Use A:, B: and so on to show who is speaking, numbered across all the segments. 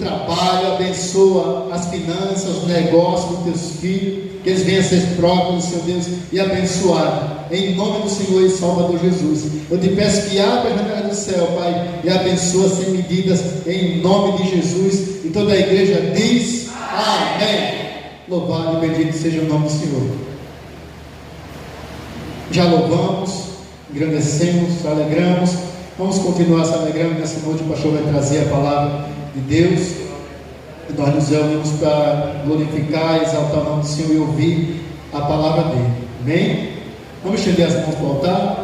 A: trabalho, abençoa as finanças, os negócios dos teus filhos, que eles venham a ser próprios, Senhor Deus, e abençoados, em nome do Senhor e Salvador Jesus. Eu te peço que abra a janela do céu, Pai, e abençoa sem medidas, em nome de Jesus. E toda a igreja diz amém. Louvado e bendito seja o nome do Senhor. Já louvamos, engrandecemos, alegramos. Vamos continuar se alegrando nessa noite. O pastor vai trazer a palavra de Deus. E nós nos reunimos para glorificar, exaltar o nome do Senhor e ouvir a palavra dele. Amém? Vamos estender as mãos para o altar.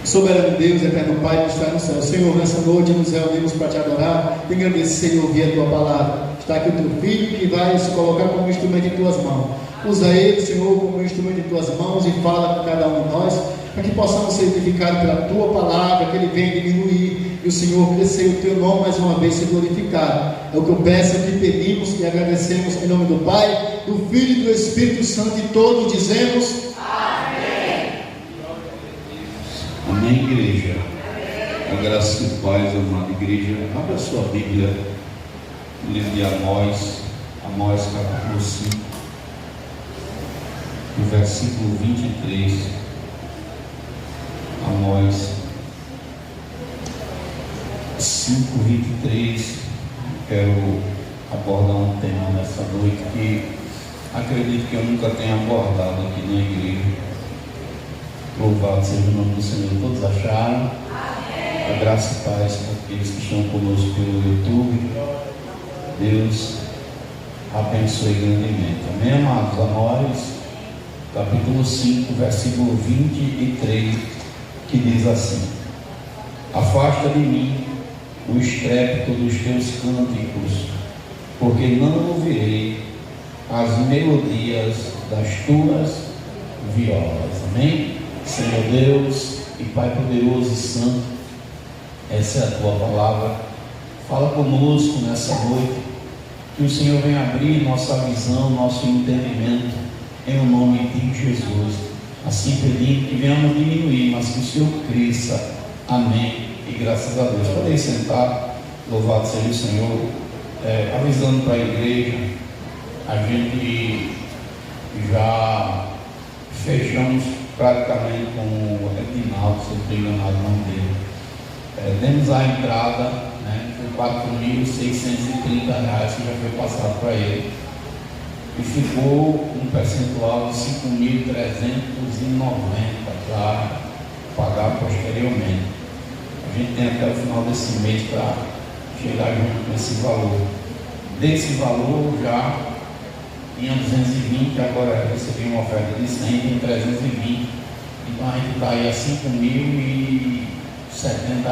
A: Soberano Deus, eterno Pai que está no céu, Senhor, nessa noite nos reunimos para te adorar, te agradecer e ouvir a tua palavra. Está aqui o teu filho que vai se colocar como instrumento em tuas mãos. Usa ele, Senhor, como instrumento em tuas mãos e fala com cada um de nós, para que possamos ser edificados pela tua palavra, que ele venha diminuir e o Senhor crescer, o teu nome mais uma vez ser glorificado. É o que eu peço, é o que pedimos e agradecemos em nome do Pai, do Filho e do Espírito Santo, e todos dizemos amém.
B: Amém, igreja. A graça e paz, amada igreja. Abra sua Bíblia no livro de Amós, Amós capítulo 5, no versículo 23. Amós 5, 23. Quero abordar um tema nessa noite que acredito que eu nunca tenha abordado aqui na igreja. Louvado seja o nome do Senhor. Todos acharam? Amém. A graça e paz para aqueles que estão conosco pelo YouTube. Deus abençoe grandemente. Amém, amados? Amós capítulo 5, versículo 23, que diz assim: afasta de mim o estrépito dos teus cânticos, porque não ouvirei as melodias das tuas violas. Amém? Senhor Deus e Pai poderoso e santo, essa é a tua palavra. Fala conosco nessa noite, que o Senhor venha abrir nossa visão, nosso entendimento, em o nome de Jesus. Assim pedimos que venhamos diminuir, mas que o Senhor cresça. Amém. E graças a Deus. Podem sentar. Louvado seja o Senhor. Avisando para a igreja, a gente já fechamos praticamente com o Edinaldo, se eu estou enganado o nome dele. Demos a entrada, né, foi R$4.630 que já foi passado para ele. E ficou um percentual de 5.390 para pagar posteriormente. A gente tem até o final desse mês para chegar junto com esse valor. Desse valor já tinha 220, agora eu recebi uma oferta de 100, tem 320. Então a gente está aí a R$5.070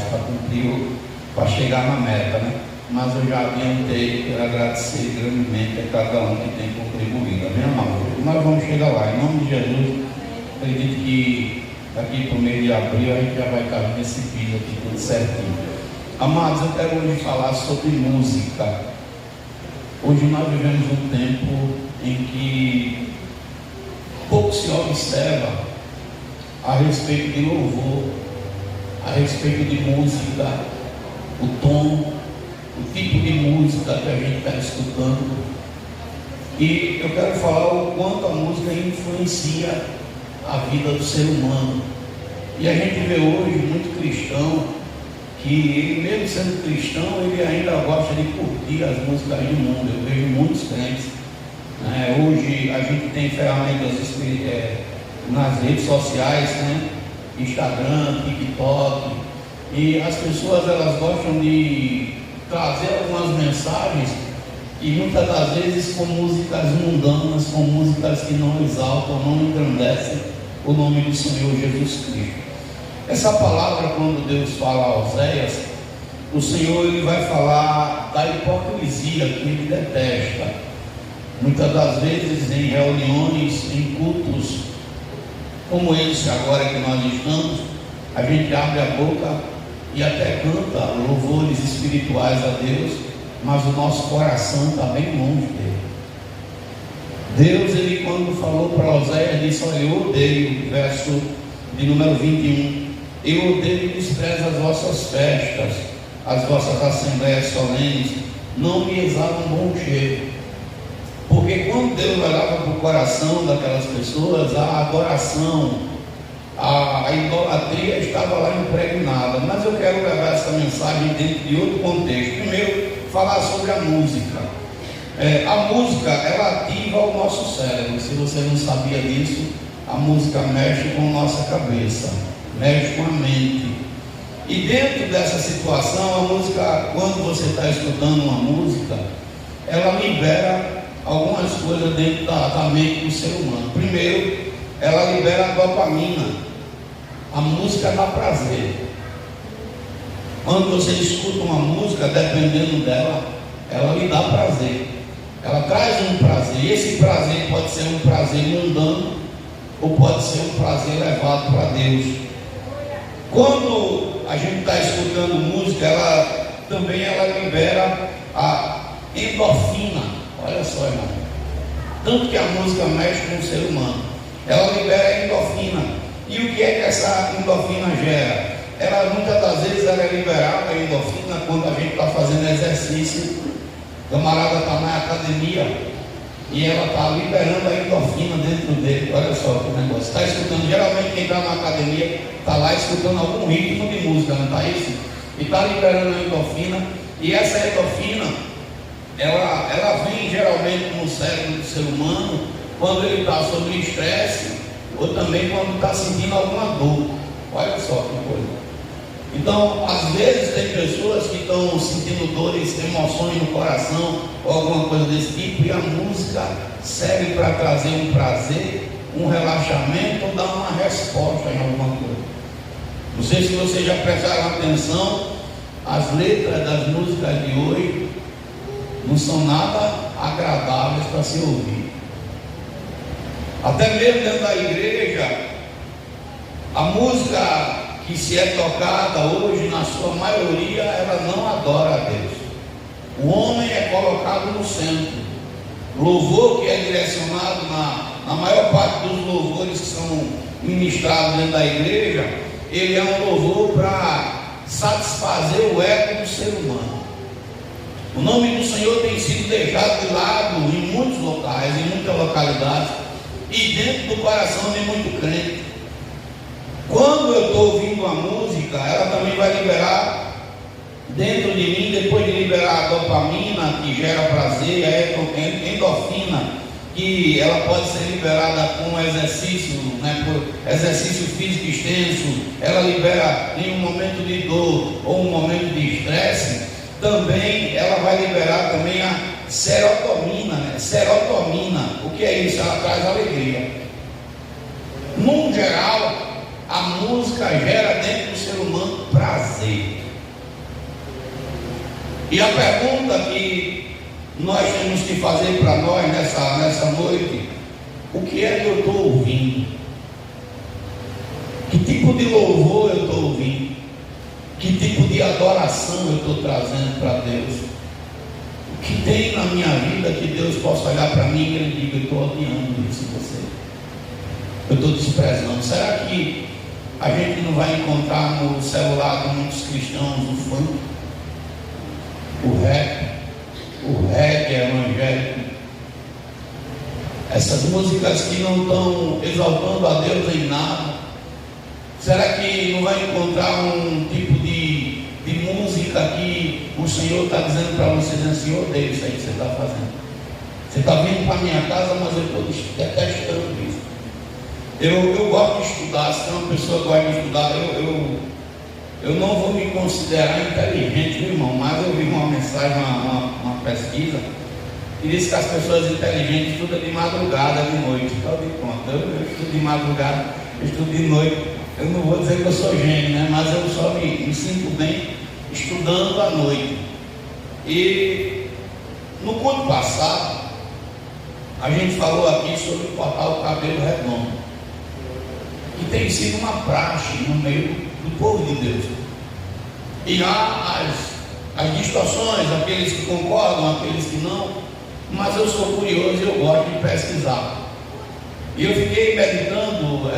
B: para cumprir, para chegar na meta, né? Mas eu já adiantei, quero agradecer grandemente a cada um que tem contribuído. Amém, amado? Nós vamos chegar lá, em nome de Jesus. Acredito que daqui para o mês de abril a gente já vai estar nesse vídeo aqui tudo certinho. Amados, eu quero hoje falar sobre música. Hoje nós vivemos um tempo em que pouco se observa a respeito de louvor, a respeito de música, o tom, o tipo de música que a gente está escutando. E eu quero falar o quanto a música influencia a vida do ser humano. E a gente vê hoje muito cristão que ele, mesmo sendo cristão, ele ainda gosta de curtir as músicas do mundo. Eu vejo muitos crentes, né? Hoje a gente tem ferramentas nas redes sociais, né? Instagram, TikTok, e as pessoas elas gostam de trazer algumas mensagens, e muitas das vezes com músicas mundanas, com músicas que não exaltam, não engrandecem o nome do Senhor Jesus Cristo. Essa palavra, quando Deus fala a Oséias, o Senhor ele vai falar da hipocrisia que ele detesta. Muitas das vezes em reuniões, em cultos como esse agora que nós estamos, a gente abre a boca e até canta louvores espirituais a Deus, mas o nosso coração está bem longe dele. Deus, ele quando falou para Oséias, disse: olha, eu odeio, verso de número 21, eu odeio e desprezo as vossas festas, as vossas assembleias solenes não me exalam bom cheiro. Porque quando Deus olhava para o coração daquelas pessoas, a adoração, a idolatria estava lá impregnada. Mas eu quero levar essa mensagem dentro de outro contexto. Primeiro, falar sobre a música. A música, ela ativa o nosso cérebro. Se você não sabia disso, a música mexe com a nossa cabeça, mexe com a mente. E dentro dessa situação, a música, quando você está escutando uma música, ela libera algumas coisas dentro da mente do ser humano. Primeiro, ela libera a dopamina. A música dá prazer. Quando você escuta uma música, dependendo dela, ela lhe dá prazer. Ela traz um prazer. E esse prazer pode ser um prazer mundano ou pode ser um prazer levado para Deus. Quando a gente está escutando música, ela libera a endorfina. Olha só, irmão. Tanto que a música mexe com o ser humano. Ela libera a endorfina. E o que é que essa endorfina gera? Ela, muitas das vezes, ela é liberada, a endorfina, quando a gente está fazendo exercício. O camarada está na academia e ela está liberando a endorfina dentro dele. Olha só que negócio. Está escutando, geralmente quem está na academia está lá escutando algum ritmo de música, não está isso? E está liberando a endorfina. E essa endorfina, ela vem geralmente no cérebro do ser humano quando ele está sob estresse ou também quando está sentindo alguma dor. Olha só que coisa. Então, às vezes tem pessoas que estão sentindo dores, emoções no coração ou alguma coisa desse tipo, e a música serve para trazer um prazer, um relaxamento ou dar uma resposta em alguma coisa. Não sei se vocês já prestaram atenção, as letras das músicas de hoje não são nada agradáveis para se ouvir. Até mesmo dentro da igreja, a música que se é tocada hoje, na sua maioria, ela não adora a Deus. O homem é colocado no centro. O louvor que é direcionado na maior parte dos louvores que são ministrados dentro da igreja, ele é um louvor para satisfazer o ego do ser humano. O nome do Senhor tem sido deixado de lado em muitos locais, em muitas localidades, e dentro do coração de muito crente. Quando eu estou ouvindo a música, ela também vai liberar dentro de mim, depois de liberar a dopamina, que gera prazer, a endorfina, que ela pode ser liberada com exercício, por exercício físico extenso, ela libera em um momento de dor ou um momento de estresse, também ela vai liberar também a serotonina. Serotonina, o que é isso? Ela traz alegria. Num geral, a música gera dentro do ser humano prazer. E a pergunta que nós temos que fazer para nós nessa noite: o que é que eu estou ouvindo? Que tipo de louvor eu estou ouvindo? Que tipo de adoração eu estou trazendo para Deus? O que tem na minha vida que Deus possa olhar para mim e ele diga: eu estou odiando isso em você, eu estou desprezando? Será que a gente não vai encontrar no celular de muitos cristãos o funk, o reggae evangélico, essas músicas que não estão exaltando a Deus em nada? Será que não vai encontrar um tipo de música que o Senhor está dizendo para você, dizendo assim: eu odeio isso aí que você está fazendo, você está vindo para a minha casa, mas eu estou detestando isso? Eu gosto de estudar. Se tem uma pessoa que gosta de estudar, eu não vou me considerar inteligente, meu irmão, mas eu vi uma mensagem, uma pesquisa, que diz que as pessoas inteligentes estudam de madrugada, de noite. Então, eu estudo de madrugada, eu estudo de noite. Eu não vou dizer que eu sou gênio, né? Mas eu só me sinto bem estudando à noite. E no culto passado, a gente falou aqui sobre cortar o cabelo redondo, que tem sido uma praxe no meio do povo de Deus. E há as distorções, aqueles que concordam, aqueles que não, mas eu sou curioso e eu gosto de pesquisar. E eu fiquei meditando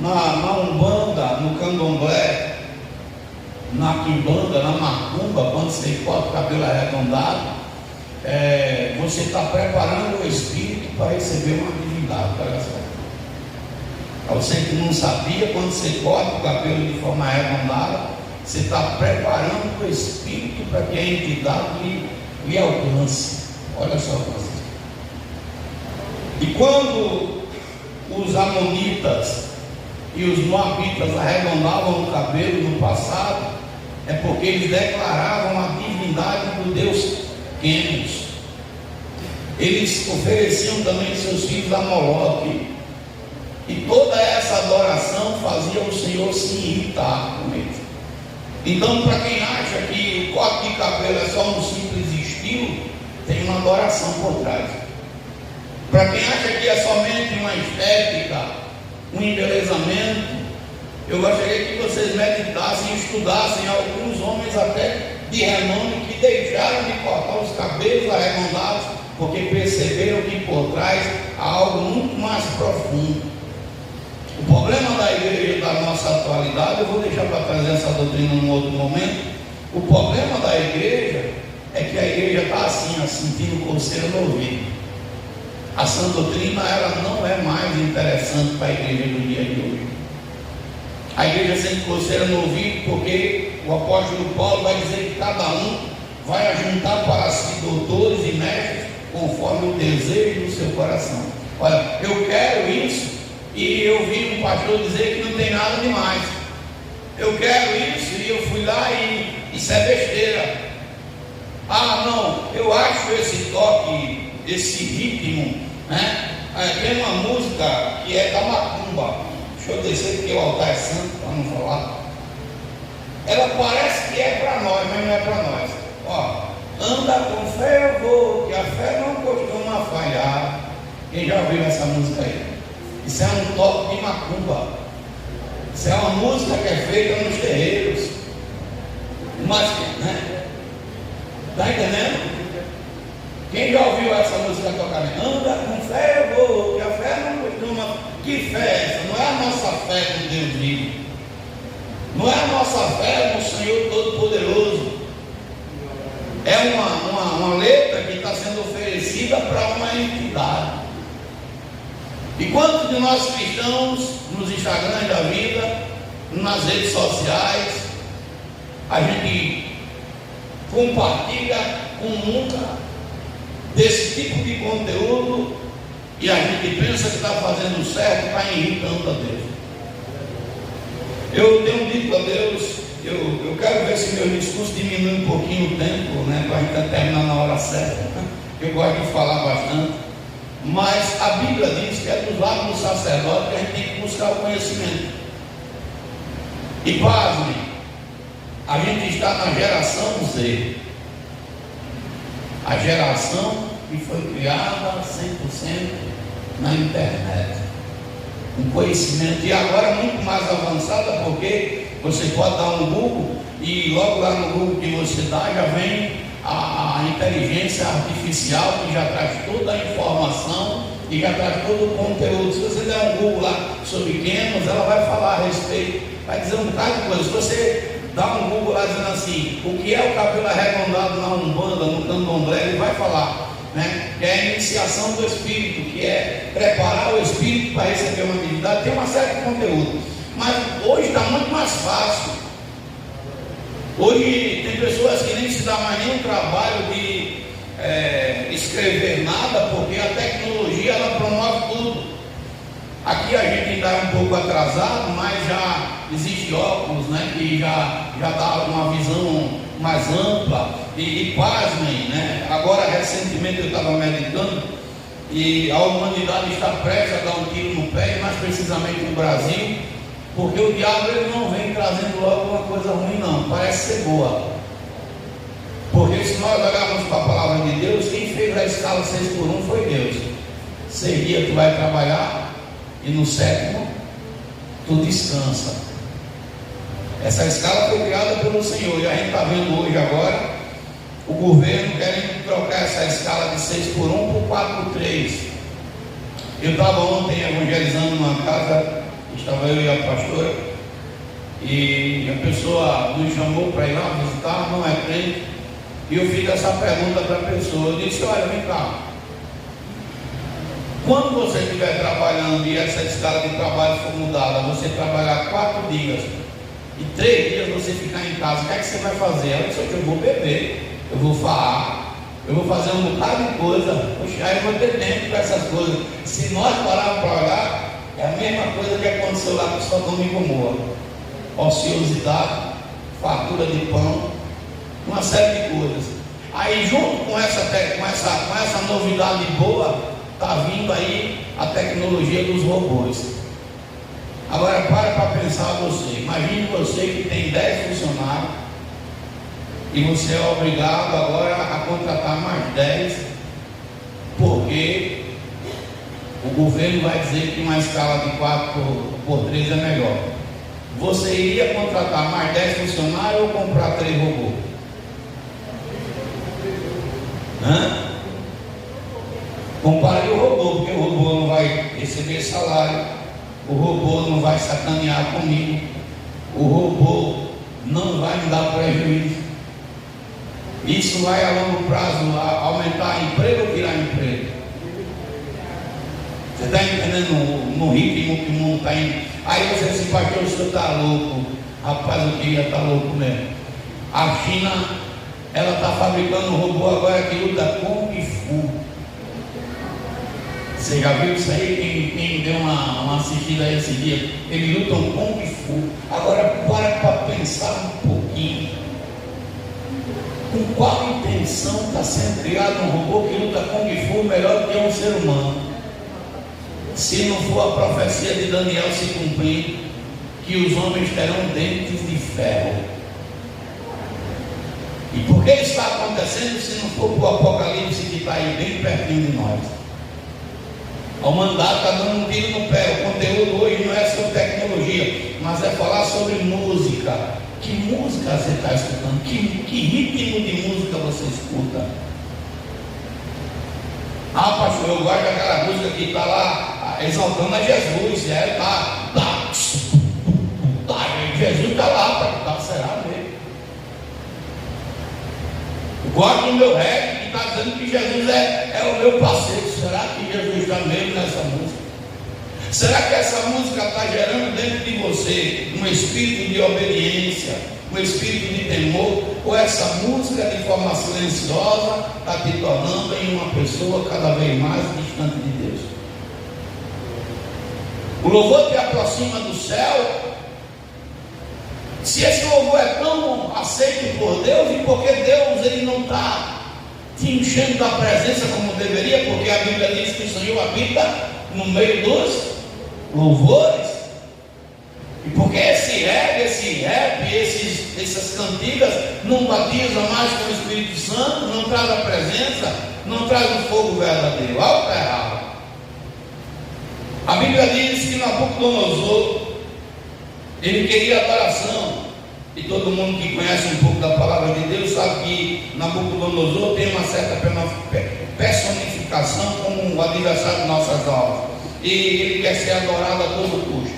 B: na Umbanda, no Candomblé, na quimbanda, na macumba, quando você corta o cabelo arredondado, você está preparando o espírito para receber uma divindade. Olha só. Você que não sabia, quando você corta o cabelo de forma arredondada, você está preparando o espírito para que a entidade lhe alcance. Olha só, vocês. E quando os amonitas e os moabitas arredondavam o cabelo no passado, é porque eles declaravam a divindade do Deus Quemos. Eles ofereciam também seus filhos a Moloque. E toda essa adoração fazia o Senhor se irritar com eles. Então, para quem acha que o corte de cabelo é só um simples estilo, tem uma adoração por trás. Para quem acha que é somente uma estética, um embelezamento, eu gostaria que vocês meditassem e estudassem alguns homens até de renome que deixaram de cortar os cabelos arredondados porque perceberam que por trás há algo muito mais profundo. O problema da igreja da nossa atualidade, eu vou deixar para trazer essa doutrina num outro momento. O problema da igreja é que a igreja está assim, sentindo coceira no ouvido. A sã doutrina, ela não é mais interessante para a igreja do dia de hoje. A igreja sente coceira no ouvido porque o apóstolo Paulo vai dizer que cada um vai ajuntar para si doutores e mestres conforme o desejo do seu coração. Olha, eu quero isso e eu vi um pastor dizer que não tem nada demais. Eu quero isso e eu fui lá e isso é besteira. Ah, não, eu acho esse toque, esse ritmo, né? Tem uma música que é da macumba. Deixa eu descer porque o altar é santo, para não falar. Ela parece que é para nós, mas não é para nós. Ó, anda com fé eu vou, que a fé não costuma falhar. Quem já ouviu essa música aí? Isso é um toque de macumba. Isso é uma música que é feita nos terreiros. Mas, né? Está entendendo? Quem já ouviu essa música tocar? Anda com fé eu vou, que a fé não costuma. Que fé é essa? Não é a nossa fé no Deus vivo. Não é a nossa fé no Senhor Todo-Poderoso. É uma letra que está sendo oferecida para uma entidade. E quantos de nós cristãos, nos Instagrams da vida, nas redes sociais, a gente compartilha com nunca desse tipo de conteúdo e a gente pensa que está fazendo certo, está irritando a Deus. Eu tenho dito a Deus, eu quero ver se meu discurso diminui um pouquinho o tempo, né, para a gente terminar na hora certa. Eu gosto de falar bastante, mas a Bíblia diz que é dos lábios do sacerdote que a gente tem que buscar o conhecimento. E pasmem, a gente está na geração Z, a geração que foi criada 100% na internet, um conhecimento, e agora muito mais avançada, porque você pode dar um Google e logo lá no Google que você dá já vem a inteligência artificial que já traz toda a informação e já traz todo o conteúdo. Se você der um Google lá sobre Quemos, ela vai falar a respeito, vai dizer um bocado de coisa. Se você dá um Google lá dizendo assim, o que é o cabelo arredondado na Umbanda, no Candomblé, ele vai falar, né? Que é a iniciação do espírito, que é preparar o espírito para receber uma divindade. Tem uma série de conteúdo, mas hoje está muito mais fácil. Hoje tem pessoas que nem se dá mais nenhum trabalho de escrever nada, porque a tecnologia ela promove tudo. Aqui a gente ainda é um pouco atrasado, mas já existe óculos, né, que já dá uma visão mais ampla. E pasmem, né? Agora recentemente eu estava meditando e a humanidade está prestes a dar um tiro no pé, mais precisamente no Brasil, porque o diabo ele não vem trazendo logo uma coisa ruim, não, parece ser boa. Porque se nós olharmos para a palavra de Deus, quem fez a escala 6x1 foi Deus. 6 dias tu vai trabalhar e no 7º tu descansa. Essa escala foi criada pelo Senhor e a gente está vendo hoje agora o governo querendo trocar essa escala de 6x1 por 4x3. Eu estava ontem evangelizando numa casa, estava eu e a pastora, e a pessoa nos chamou para ir lá visitar, não é crente, e eu fiz essa pergunta para a pessoa. Eu disse: olha, vem cá, quando você estiver trabalhando e essa escala de trabalho for mudada, você trabalhar 4 dias e 3 dias você ficar em casa, o que é que você vai fazer? Ela disse: eu vou beber, eu vou falar, eu vou fazer um bocado de coisa. Poxa, aí eu vou ter tempo para essas coisas. Se nós pararmos para olhar, é a mesma coisa que aconteceu lá com Sodoma e Gomorra: ociosidade, fartura de pão, uma série de coisas. Aí, junto com essa novidade boa, está vindo aí a tecnologia dos robôs. Agora para pensar você. Imagine você que tem 10 funcionários e você é obrigado agora a contratar mais 10, porque o governo vai dizer que uma escala de 4x3 é melhor. Você iria contratar mais 10 funcionários ou comprar 3 robôs? Compare o robô, porque o robô não vai receber salário, o robô não vai sacanear comigo, o robô não vai me dar prejuízo. Isso vai a longo prazo aumentar emprego ou tirar emprego? Você está entendendo no ritmo que o mundo está indo? Aí você se pastor, o senhor está louco. Rapaz, eu queria estar louco mesmo. A China, ela está fabricando um robô agora que luta Kung Fu. Você já viu isso aí? Quem deu uma assistida aí esse dia? Eles lutam Kung Fu. Agora para pensar um pouquinho. Com qual intenção está sendo criado um robô que luta Kung Fu melhor do que um ser humano? Se não for a profecia de Daniel se cumprir, que os homens terão dentes de ferro. E por que isso está acontecendo se não for para o Apocalipse que está aí bem pertinho de nós? A humanidade está dando um tiro no pé. O conteúdo hoje não é sobre tecnologia, mas é falar sobre música. Que música você está escutando? Que ritmo de música você escuta? Ah, pastor, eu gosto daquela música que está lá exaltando a Jesus. Jesus está lá, será mesmo? Eu gosto do meu rap, que está dizendo que Jesus é o meu parceiro. Será que Jesus está mesmo nessa música? Será que essa música está gerando dentro de você um espírito de obediência, um espírito de temor? Ou essa música de forma silenciosa está te tornando em uma pessoa cada vez mais distante de Deus? O louvor te aproxima do céu. Se esse louvor é tão aceito por Deus, e porque Deus ele não está te enchendo da presença como deveria, porque a Bíblia diz que o Senhor habita no meio dos louvores. E porque esse rap, essas cantigas não batizam mais com o Espírito Santo, não traz a presença, não traz o fogo verdadeiro. Algo está errado. A Bíblia diz que Nabucodonosor ele queria adoração. E todo mundo que conhece um pouco da palavra de Deus sabe que Nabucodonosor tem uma certa personificação como o adversário de nossas almas. E ele quer ser adorado a todo custo.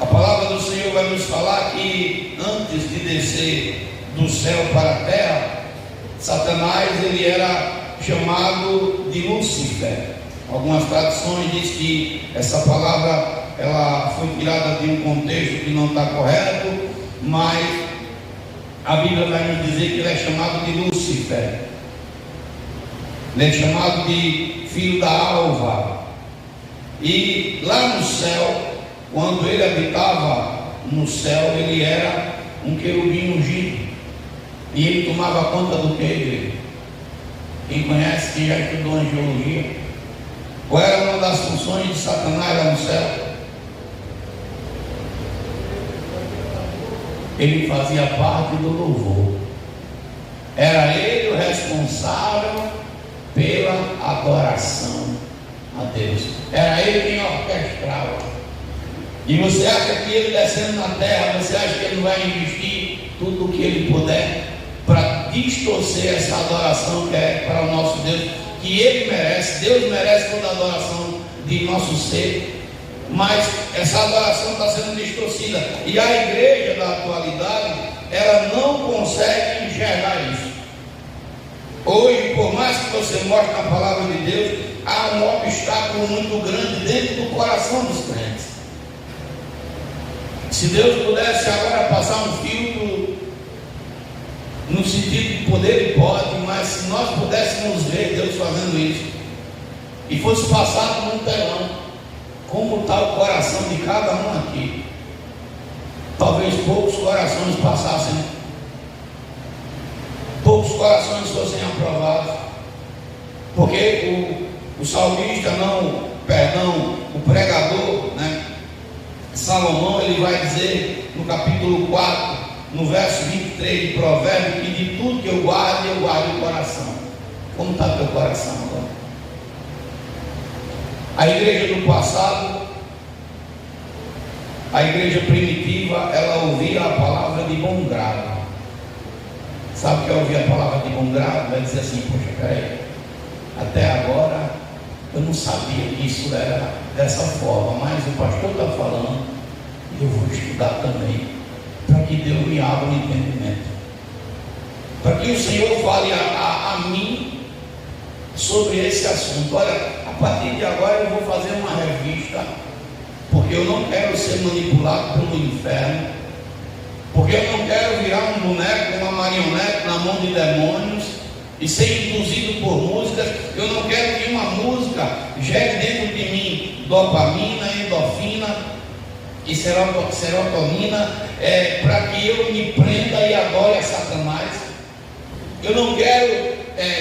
B: A palavra do Senhor vai nos falar que antes de descer do céu para a terra, Satanás ele era chamado de Lúcifer. Algumas traduções dizem que essa palavra ela foi tirada de um contexto que não está correto, mas a Bíblia vai nos dizer que ele é chamado de Lúcifer. Ele é chamado de filho da alva. E lá no céu, quando ele habitava no céu, ele era um querubim ungido. E ele tomava conta do que, igreja? Quem conhece, quem já estudou angiologia? Qual era uma das funções de Satanás lá no céu? Ele fazia parte do louvor. Era ele o responsável pela adoração a Deus. Era ele quem orquestrava. E você acha que ele descendo na terra, você acha que ele não vai investir tudo o que ele puder para distorcer essa adoração que é para o nosso Deus, que ele merece? Deus merece toda a adoração de nosso ser. mas essa adoração está sendo distorcida, e a igreja da atualidade, ela não consegue enxergar isso. Hoje, por mais que você mostre a palavra de Deus, há um obstáculo muito grande dentro do coração dos crentes. Se Deus pudesse agora passar um filtro, no sentido de poder, ele pode, mas se nós pudéssemos ver Deus fazendo isso, e fosse passado num telão, como está o coração de cada um aqui, talvez poucos corações passassem, poucos corações fossem aprovados, porque o salmista, o pregador, né, Salomão, ele vai dizer no capítulo 4, no verso 23 de Provérbios, que de tudo que eu guardo o coração. Como está o teu coração agora? A igreja do passado, a igreja primitiva, ela ouvia a palavra de bom grado. Sabe o que é ouvir a palavra de bom grado? Vai dizer assim: poxa, peraí, até agora eu não sabia que isso era dessa forma, mas o pastor está falando, e eu vou estudar também, para que Deus me abra o entendimento, para que o Senhor fale a mim sobre esse assunto. Olha, a partir de agora eu vou fazer uma revista, porque eu não quero ser manipulado pelo inferno, porque eu não quero virar um boneco, uma marionete na mão de demônios e ser induzido por músicas. Eu não quero que uma música gere dentro de mim dopamina, endorfina e serotonina, para que eu me prenda e adore a Satanás. Eu não quero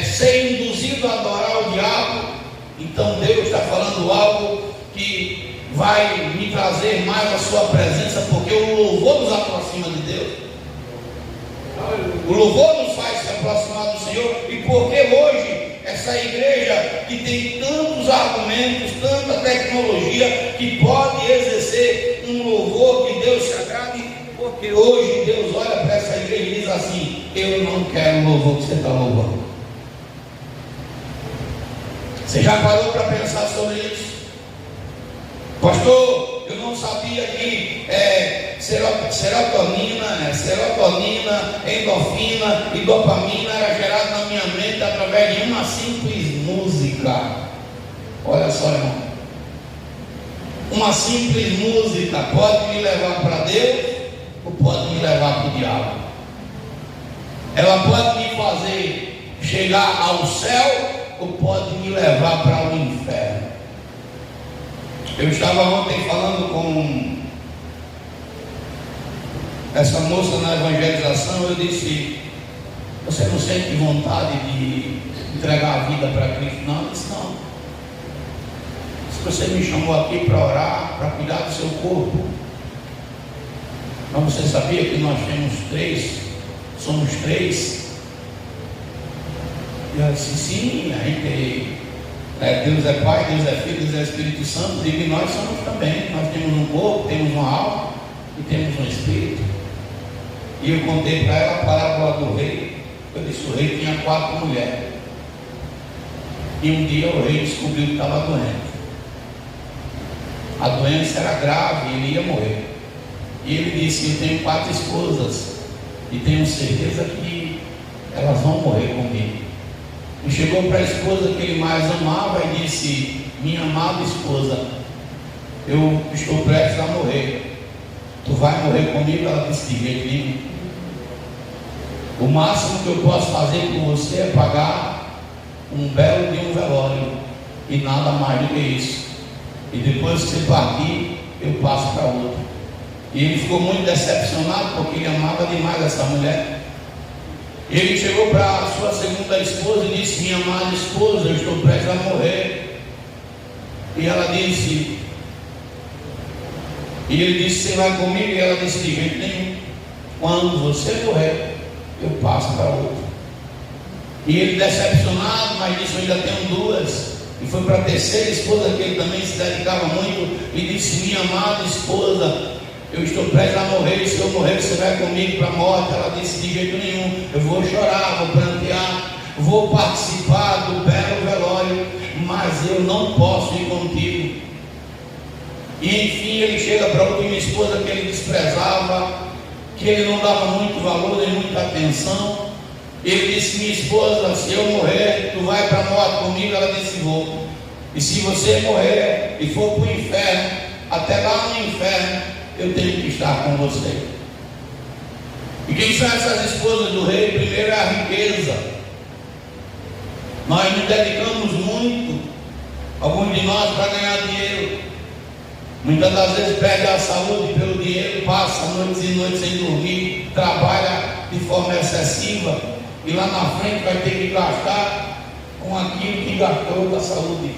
B: ser induzido a adorar o diabo. Então Deus está falando algo que vai me trazer mais a sua presença, porque o louvor nos aproxima de Deus, o louvor nos faz se aproximar do Senhor. E porque hoje essa igreja que tem tantos argumentos, tanta tecnologia, que pode exercer um louvor que Deus se agrade, porque hoje Deus olha para essa igreja e diz assim: eu não quero o louvor que você está louvando. Você já parou para pensar sobre isso? Pastor, eu não sabia que serotonina, endorfina e dopamina era gerado na minha mente através de uma simples música. Olha só, irmão, uma simples música pode me levar para Deus ou pode me levar para o diabo. Ela pode me fazer chegar ao céu ou pode me levar para o inferno. Eu estava ontem falando com essa moça na evangelização. Eu disse: você não sente vontade de entregar a vida para Cristo? Não. Eu disse: não. Se você me chamou aqui para orar, para cuidar do seu corpo, mas você sabia que nós somos três? E eu disse: sim, a gente Deus é Pai, Deus é Filho, Deus é Espírito Santo, e nós somos também. Nós temos um corpo, temos uma alma e temos um espírito. E eu contei para ela a parábola do rei. Eu disse: o rei tinha 4 mulheres, e um dia o rei descobriu que estava doente. A doença era grave, ele ia morrer. E ele disse: eu tenho 4 esposas e tenho certeza que elas vão morrer comigo. E chegou para a esposa que ele mais amava e disse: minha amada esposa, eu estou prestes a morrer, tu vai morrer comigo? Ela disse: de jeito nenhum. O máximo que eu posso fazer por você é pagar um belo de um velório, e nada mais do que isso. E depois que você partir, eu passo para outro. E ele ficou muito decepcionado, porque ele amava demais essa mulher. Ele chegou para a sua segunda esposa e disse: minha amada esposa, eu estou prestes a morrer. E ela disse, e ele disse: você vai comigo? E ela disse: de jeito nenhum. Quando você morrer, eu passo para outro. E ele, decepcionado, mas disse: eu ainda tenho 2. E foi para a terceira esposa, que ele também se dedicava muito, e disse: minha amada esposa, eu estou prestes a morrer, e se eu morrer, você vai comigo para a morte? Ela disse: de jeito nenhum, eu vou chorar, vou prantear, vou participar do belo velório, mas eu não posso ir contigo. E enfim ele chega para a última esposa que ele desprezava, que ele não dava muito valor nem muita atenção. Ele disse: minha esposa, se eu morrer, tu vai para a morte comigo? Ela disse: vou. E se você morrer e for para o inferno, até lá no inferno eu tenho que estar com você. E quem são essas esposas do rei? Primeiro é a riqueza. Nós nos dedicamos muito, alguns de nós, para ganhar dinheiro. Muitas das vezes perde a saúde pelo dinheiro, passa noites e noites sem dormir, trabalha de forma excessiva e lá na frente vai ter que gastar com aquilo que gastou da saúde.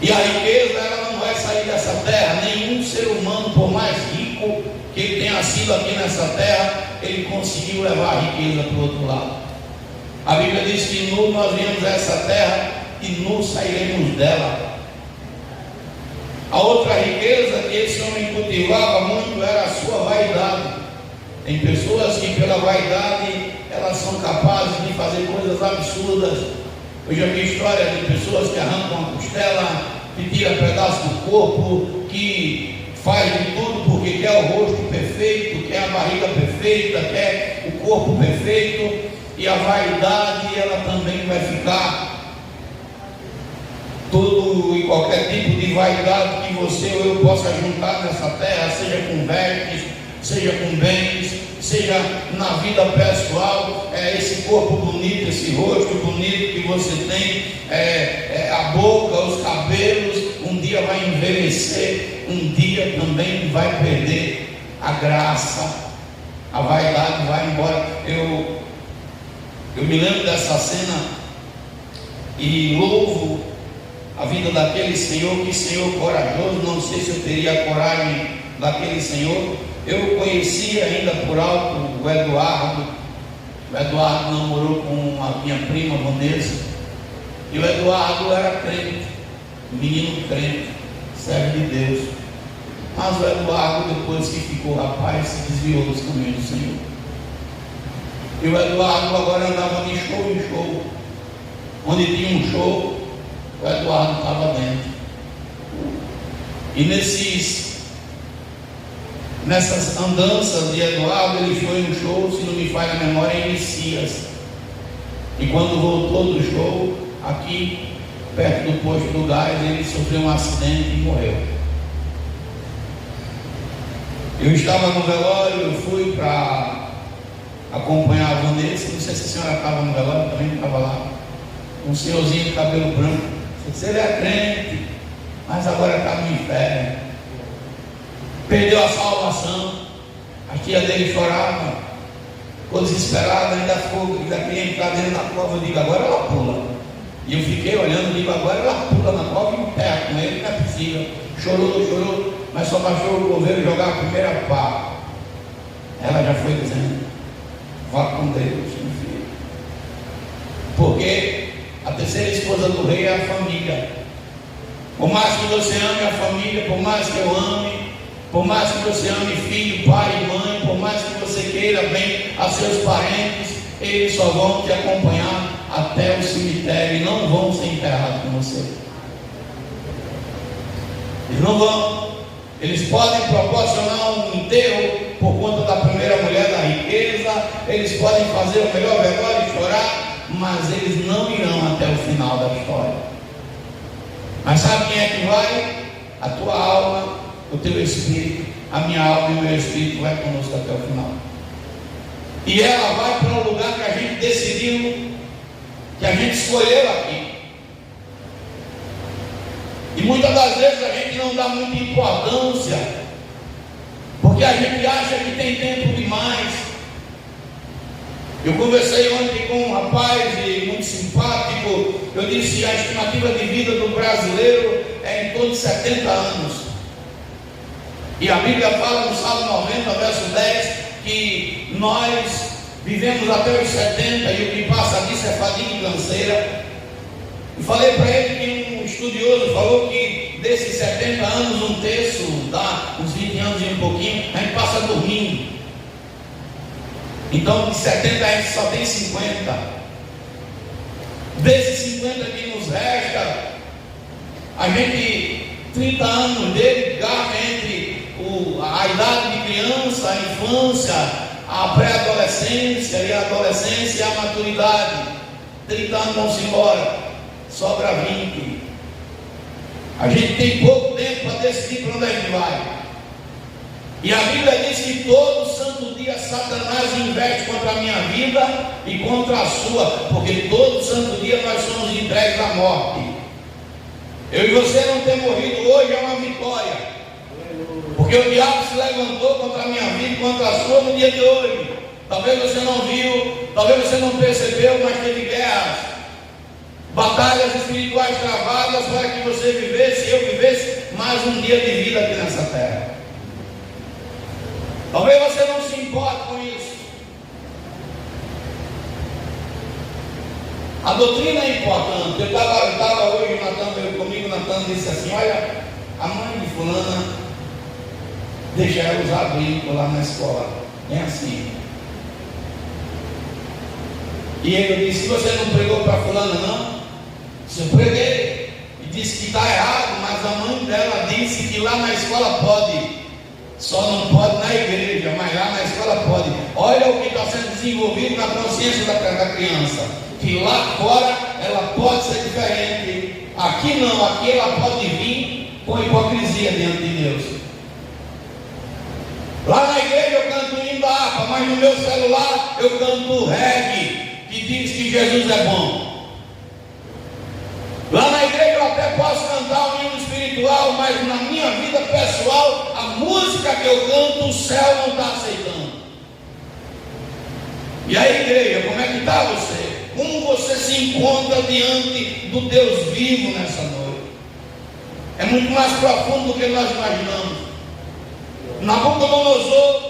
B: E a riqueza, ela não vai sair dessa terra. Nenhum ser humano, por mais rico que ele tenha sido aqui nessa terra, ele conseguiu levar a riqueza para o outro lado. A Bíblia diz que nu nós viemos a essa terra e nu sairemos dela. A outra riqueza que esse homem cultivava muito era a sua vaidade. Tem pessoas que pela vaidade elas são capazes de fazer coisas absurdas. Eu já vi história de pessoas que arrancam a costela, que tiram pedaço do corpo, que faz de tudo porque quer o rosto perfeito, quer a barriga perfeita, quer o corpo perfeito. E a vaidade, ela também vai ficar. Todo e qualquer tipo de vaidade que você ou eu possa juntar nessa terra, seja com vestes, seja com bens, seja na vida pessoal, esse corpo bonito, esse rosto bonito que você tem, a boca, os cabelos, um dia vai envelhecer, um dia também vai perder a graça, a vaidade vai embora. Eu me lembro dessa cena e louvo a vida daquele senhor, que senhor corajoso. Não sei se eu teria a coragem daquele senhor. Eu conhecia ainda por alto o Eduardo. O Eduardo namorou com a minha prima Vanessa, e o Eduardo era crente, menino crente, servo de Deus. Mas o Eduardo, depois que ficou rapaz, se desviou dos caminhos do Senhor. E o Eduardo agora andava de show em show. Onde tinha um show, o Eduardo estava dentro. E nessas andanças de Eduardo, ele foi em um show, se não me falha a memória, em Messias. E quando voltou do show, aqui, perto do posto do gás, ele sofreu um acidente e morreu. Eu estava no velório, eu fui para acompanhar a Vanessa. Não sei se a senhora estava no velório, também estava lá. Um senhorzinho de cabelo branco. Você é crente, mas agora está no inferno. Perdeu a salvação. A tia dele chorava, ficou desesperada, ainda queria entrar dentro da cova. Eu digo: agora ela pula. E eu fiquei olhando, digo: agora ela pula na cova e enterra com ele, não é possível. Chorou, mas só baixou o coveiro jogar a primeira pá. Ela já foi dizendo: vá com Deus, meu filho. Porque a terceira esposa do rei é a família. Por mais que você ame a família, por mais que eu ame, por mais que você ame filho, pai e mãe, por mais que você queira bem a seus parentes, eles só vão te acompanhar até o cemitério e não vão ser enterrados com você. Eles não vão. Eles podem proporcionar um enterro por conta da primeira mulher da riqueza, eles podem fazer o melhor velório e chorar, mas eles não irão até o final da história. Mas sabe quem é que vai? A tua alma, o teu espírito. A minha alma e o meu espírito vai conosco até o final. E ela vai para o lugar que a gente decidiu, que a gente escolheu aqui. E muitas das vezes a gente não dá muita importância, porque a gente acha que tem tempo demais. Eu conversei ontem com um rapaz muito simpático. Eu disse que a estimativa de vida do brasileiro é em torno de 70 anos. E a Bíblia fala no Salmo 90, verso 10, que nós vivemos até os 70 e o que passa disso é fadiga e canseira. E falei para ele que um estudioso falou que desses 70 anos, um terço, dá uns 20 anos e um pouquinho, a gente passa dormindo. Então de 70 a gente só tem 50. Desses 50 que nos resta, a gente 30 anos dele gasta entre a idade de criança, a infância, a pré-adolescência e a adolescência e a maturidade. 30 anos vão-se embora, sobra 20. A gente tem pouco tempo para decidir para onde a gente vai. E a Bíblia diz que todo santo dia Satanás investe contra a minha vida e contra a sua, porque todo santo dia nós somos entregues à morte. Eu e você não ter morrido hoje é uma vitória, porque o diabo se levantou contra a minha vida e contra a sua no dia de hoje. Talvez você não viu, talvez você não percebeu, mas teve guerras, batalhas espirituais travadas para que você vivesse e eu vivesse mais um dia de vida aqui nessa terra. Talvez você não se importe com isso. A doutrina é importante. Eu estava hoje, Natan veio comigo, Natan disse assim: olha, a mãe de fulana deixa ela usar brinco lá na escola. É assim. E ele disse: você não pregou para fulana não? Eu preguei. E disse que está errado, mas a mãe dela disse que lá na escola pode. Só não pode na igreja, mas lá na escola pode. Olha o que está sendo desenvolvido na consciência da criança, que lá fora ela pode ser diferente, aqui não, aqui ela pode vir com hipocrisia diante de Deus. Lá na igreja eu canto o hino da harpa, mas no meu celular eu canto o reggae, que diz que Jesus é bom. Lá na igreja eu até posso cantar o hino espiritual, mas na minha vida pessoal, a música que eu canto, o céu não está aceitando. E aí, igreja, como é que está você? Como você se encontra diante do Deus vivo nessa noite? É muito mais profundo do que nós imaginamos. Nabucodonosor,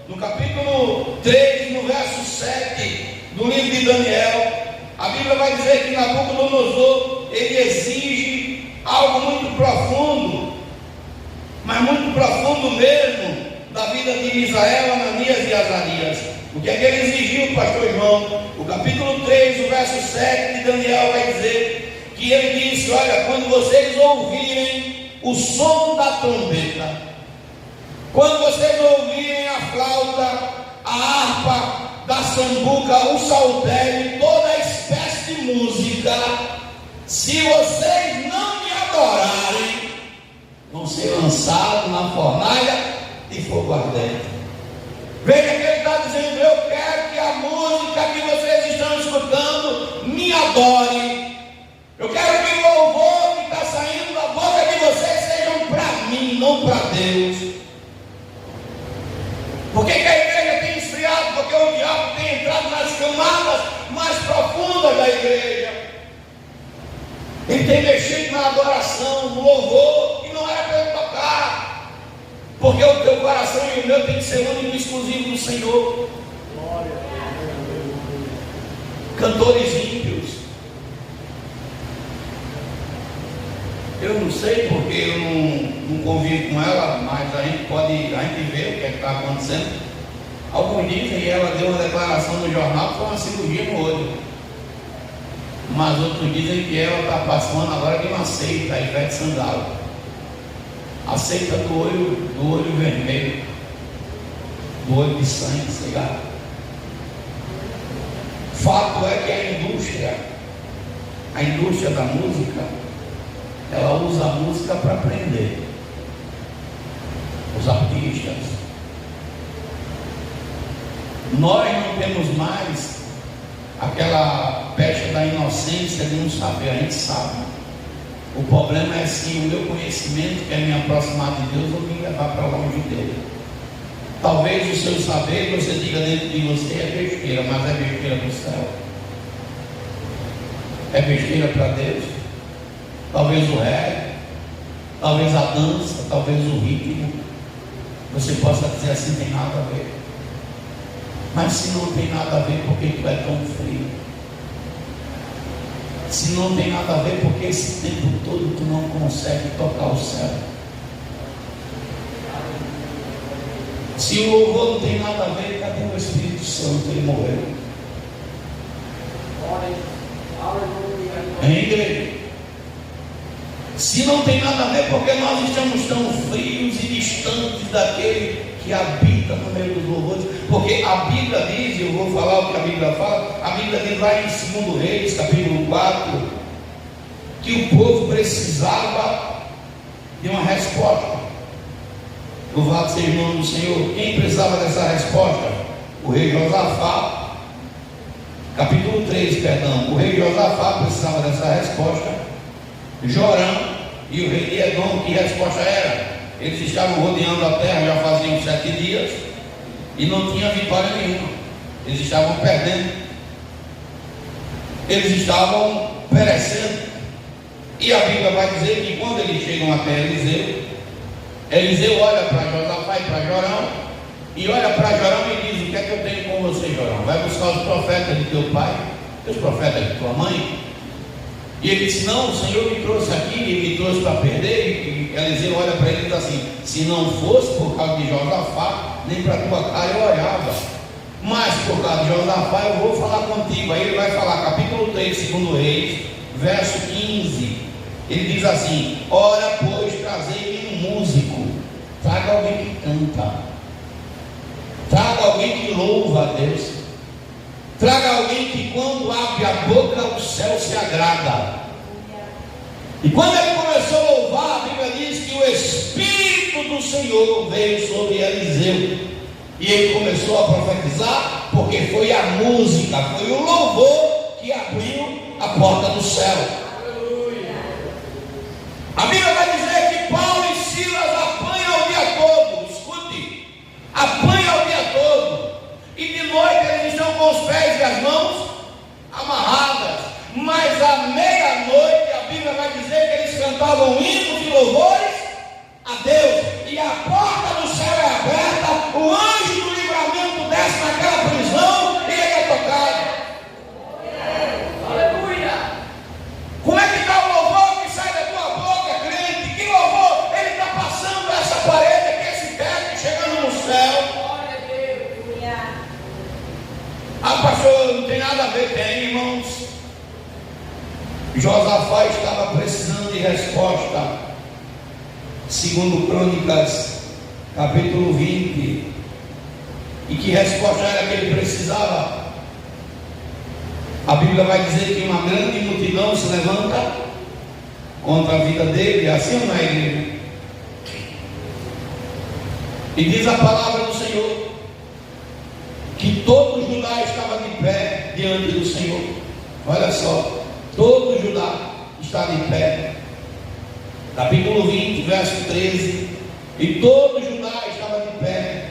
B: no capítulo 3, no verso 7 do livro de Daniel, a Bíblia vai dizer que Nabucodonosor, ele exige algo muito profundo, mas muito profundo mesmo, da vida de Misael, Ananias e Azarias. O que é que ele exigiu, pastor João? O capítulo 3, o verso 7 de Daniel vai dizer que ele disse: olha, quando vocês ouvirem o som da trombeta, quando vocês ouvirem a flauta, a harpa, da sambuca, o saltério, toda espécie de música, se vocês não me adorarem, vão ser lançados na fornalha de fogo ardente. Veja que ele está dizendo: eu quero que a música que vocês estão escutando me adore. Eu quero que o louvor que está saindo da boca de vocês sejam para mim, não para Deus. Por que a igreja tem esfriado? Porque o diabo tem entrado nas camadas mais profundas da igreja. Ele tem mexido na adoração, no louvor, e não era para eu tocar, porque o teu coração e o meu tem que ser único e exclusivo do Senhor. Cantores ímpios. Eu não sei porque eu não convivo com ela, mas a gente vê o que está acontecendo. Alguns dizem, e ela deu uma declaração no jornal, que foi uma cirurgia no olho. Mas outros dizem que ela está passando agora de uma seita, a Ivete Sangalo. A seita do olho vermelho, do olho de sangue, sei lá. Fato é que a indústria da música, ela usa a música para prender os artistas. Nós não temos mais aquela pecha da inocência de não saber, a gente sabe. O problema é se o meu conhecimento quer me aproximar de Deus ou me levar para longe dele. Talvez o seu saber, você diga dentro de você, é besteira, mas é besteira para o céu. É besteira para Deus. Talvez o reggae, talvez a dança, talvez o ritmo, você possa dizer assim: tem nada a ver. Mas se não tem nada a ver, por que tu é tão frio? Se não tem nada a ver, porque esse tempo todo tu não consegue tocar o céu? Se o louvor não tem nada a ver, cadê o Espírito Santo? Ele morreu. Em igreja. Se não tem nada a ver, porque nós estamos tão frios e distantes daquele que habita no meio dos louvores. Porque a Bíblia diz, eu vou falar o que a Bíblia fala, a Bíblia diz lá em 2 Reis, capítulo 4, que o povo precisava de uma resposta. Louvado seja o nome do Senhor. Quem precisava dessa resposta? O rei Josafá, capítulo 3, perdão. O rei Josafá precisava dessa resposta. Jorão e o rei de Edom, que resposta era? Eles estavam rodeando a terra já faziam 7 dias e não tinha vitória nenhuma. Eles estavam perdendo, eles estavam perecendo. E a Bíblia vai dizer que quando eles chegam até Eliseu, Eliseu olha para Josafá e para Jorão, e olha para Jorão e diz: o que é que eu tenho com você, Jorão? Vai buscar os profetas de teu pai, os profetas de tua mãe. E ele disse: não, o Senhor me trouxe aqui e me trouxe para perder. E Eliseu olha para ele e diz assim: se não fosse por causa de Josafá, nem para tua cara eu olhava, mas por causa de Josafá eu vou falar contigo. Aí ele vai falar, capítulo 3, 2 Reis, verso 15. Ele diz assim: ora pois, trazei-me um músico, traga alguém que canta, traga alguém que louva a Deus, traga alguém que quando abre a boca o céu se agrada. E quando ele começou a louvar, a Bíblia diz que o Espírito do Senhor veio sobre Eliseu, e ele começou a profetizar, porque foi a música, foi o louvor que abriu a porta do céu. A Bíblia vai dizer que Paulo e Silas apanham o dia todo, escute, apanham o dia todo, e de noite eles estão com os pés e as mãos amarradas, mas à meia-noite a Bíblia vai dizer que eles cantavam hinos e louvores a Deus, e a porta do céu é aberta, o anjo do livramento desce naquela prisão e ele é tocado. Aleluia! Como é que está o louvor que sai da tua boca, crente? Que louvor? Ele está passando essa parede aqui, esse teto, chegando no céu. Ah, pastor, não tem nada a ver. Tem, irmãos. Josafá estava precisando de resposta. Segundo Crônicas, capítulo 20. E que resposta era que ele precisava? A Bíblia vai dizer que uma grande multidão se levanta contra a vida dele, assim ou não é, igreja? E diz a palavra do Senhor que todo Judá estava de pé diante do Senhor. Olha só, todo Judá está de pé. Capítulo 20, verso 13. E todo Judá estava de pé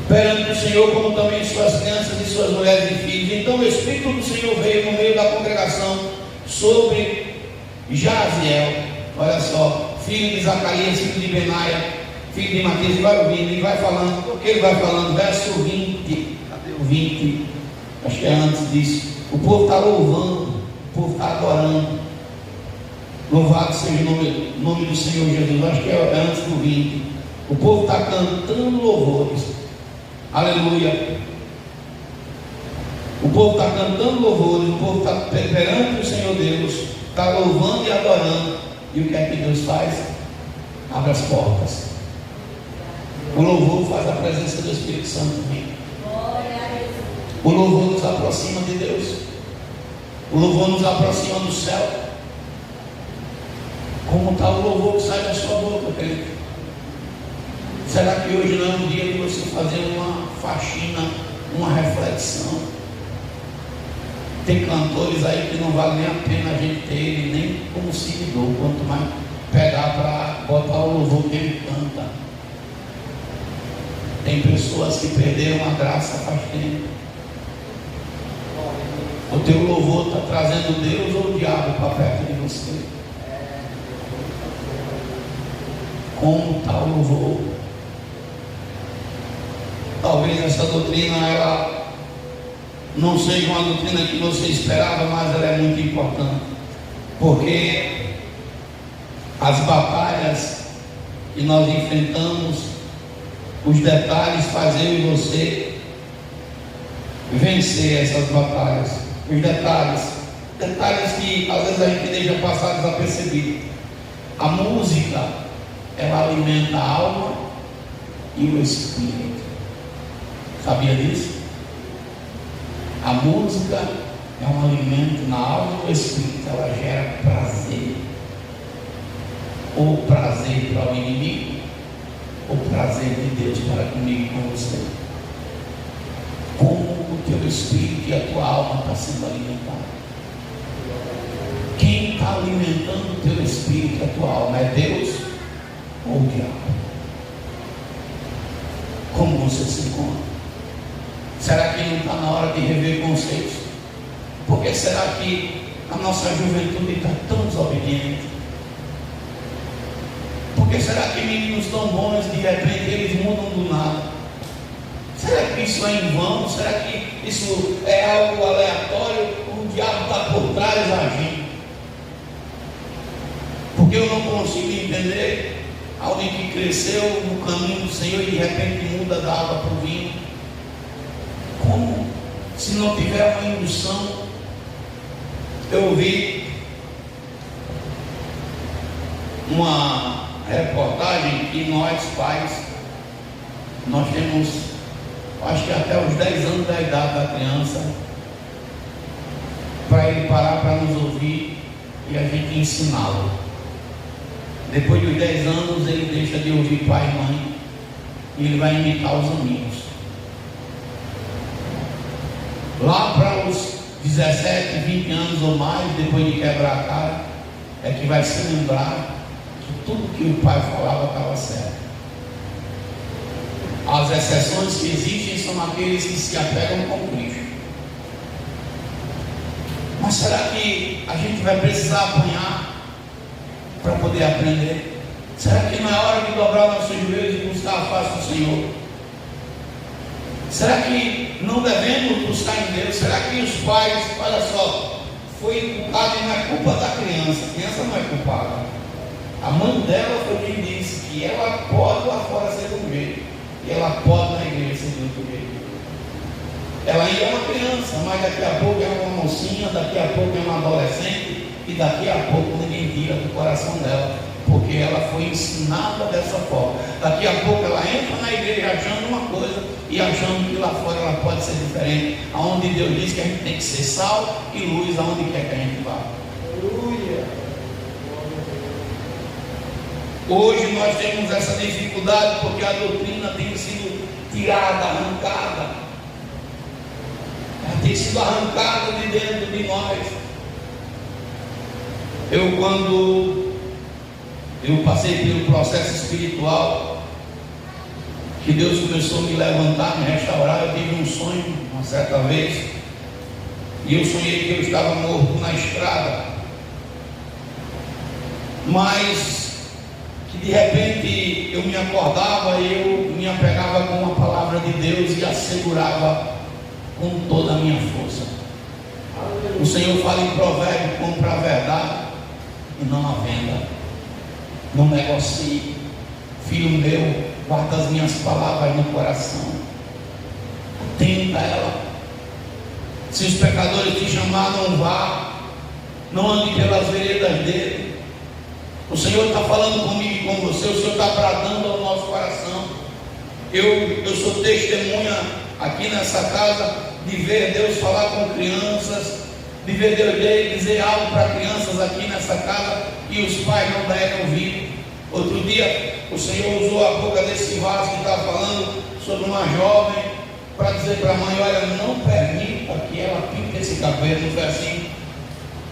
B: perante o Senhor, como também suas crianças e suas mulheres e filhos. Então o Espírito do Senhor veio no meio da congregação sobre Jaziel, olha só, filho de Zacarias, filho de Benaia, filho de Matias, e vai ouvindo, e vai falando, porque ele vai falando, verso 20, cadê o 20? Acho que é antes disso. O povo está louvando, o povo está adorando. Louvado seja o nome do Senhor Jesus. Acho que é antes do 20. O povo está cantando louvores. Aleluia. O povo está cantando louvores, o povo está perante o Senhor Deus, está louvando e adorando. E o que é que Deus faz? Abre as portas. O louvor faz a presença do Espírito Santo vir. O louvor nos aproxima de Deus. O louvor nos aproxima do céu. Como está o louvor que sai da sua boca, querido? Será que hoje não é um dia de você fazer uma faxina, uma reflexão? Tem cantores aí que não vale nem a pena a gente ter ele nem como seguidor, quanto mais pegar para botar o louvor que ele canta. Tem pessoas que perderam a graça faz tempo. O teu louvor está trazendo Deus ou o diabo para perto de você? Como está o louvor? Talvez essa doutrina ela não seja uma doutrina que você esperava, mas ela é muito importante, porque as batalhas que nós enfrentamos, os detalhes fazem eu e você vencer essas batalhas. Os detalhes, detalhes que às vezes a gente deixa passar desapercebido. A música, ela alimenta a alma e o espírito. Sabia disso? A música é um alimento na alma e no espírito. Ela gera prazer. Ou prazer para o inimigo, ou prazer de Deus para comigo e com você. Como o teu espírito e a tua alma estão sendo alimentados? Quem está alimentando o teu espírito e a tua alma? É Deus ou o diabo? Como você se encontra? Será que não está na hora de rever conceitos? Porque será que a nossa juventude está tão desobediente? Porque será que meninos tão bons, de repente, eles mudam do nada? Será que isso é em vão? Será que isso é algo aleatório? O diabo está por trás agindo? Porque eu não consigo entender alguém que cresceu no caminho do Senhor e de repente muda da água para o vinho. Como? Se não tiver uma indução. Eu vi uma reportagem que nós pais, nós temos, acho que até os 10 anos da idade da criança, para ele parar para nos ouvir e a gente ensiná-lo. Depois dos 10 anos ele deixa de ouvir pai e mãe e ele vai imitar os amigos. Lá para os 17, 20 anos ou mais, depois de quebrar a cara, é que vai se lembrar tudo que o pai falava estava certo. As exceções que existem são aqueles que se apegam com Cristo. Mas será que a gente vai precisar apanhar para poder aprender? Será que não é hora de dobrar nossos joelhos e buscar a face do Senhor? Será que não devemos buscar em Deus? Será que os pais, olha só, foi culpado e não é culpa da criança? A criança não é culpada. A mãe dela foi quem disse que ela pode lá fora ser de um jeito e ela pode na igreja ser de outro jeito. Ela ainda é uma criança, mas daqui a pouco é uma mocinha, daqui a pouco é uma adolescente e daqui a pouco ninguém tira do coração dela, porque ela foi ensinada dessa forma. Daqui a pouco ela entra na igreja achando uma coisa e achando que lá fora ela pode ser diferente. Aonde Deus diz que a gente tem que ser sal e luz aonde quer que a gente vá. Aleluia! Hoje nós temos essa dificuldade porque a doutrina tem sido tirada, arrancada. Ela tem sido arrancada de dentro de nós. Quando eu passei pelo processo espiritual, que Deus começou a me levantar, me restaurar, eu tive um sonho uma certa vez, e eu sonhei que eu estava morto na estrada, mas que de repente eu me acordava e eu me apegava com a palavra de Deus e a segurava com toda a minha força. O Senhor fala em provérbio: compra a verdade e não a venda, não negocie. Filho meu, guarda as minhas palavras no coração, atenta a ela. Se os pecadores te chamar, não vá, não ande pelas veredas dele. O Senhor está falando comigo e com você, o Senhor está bradando ao nosso coração. Eu sou testemunha aqui nessa casa de ver Deus falar com crianças, de ver Deus dizer algo para crianças aqui nessa casa e os pais não deram ouvido. Outro dia o Senhor usou a boca desse vaso que está falando sobre uma jovem para dizer para a mãe: olha, não permita que ela pinte esse cabelo. Não foi assim?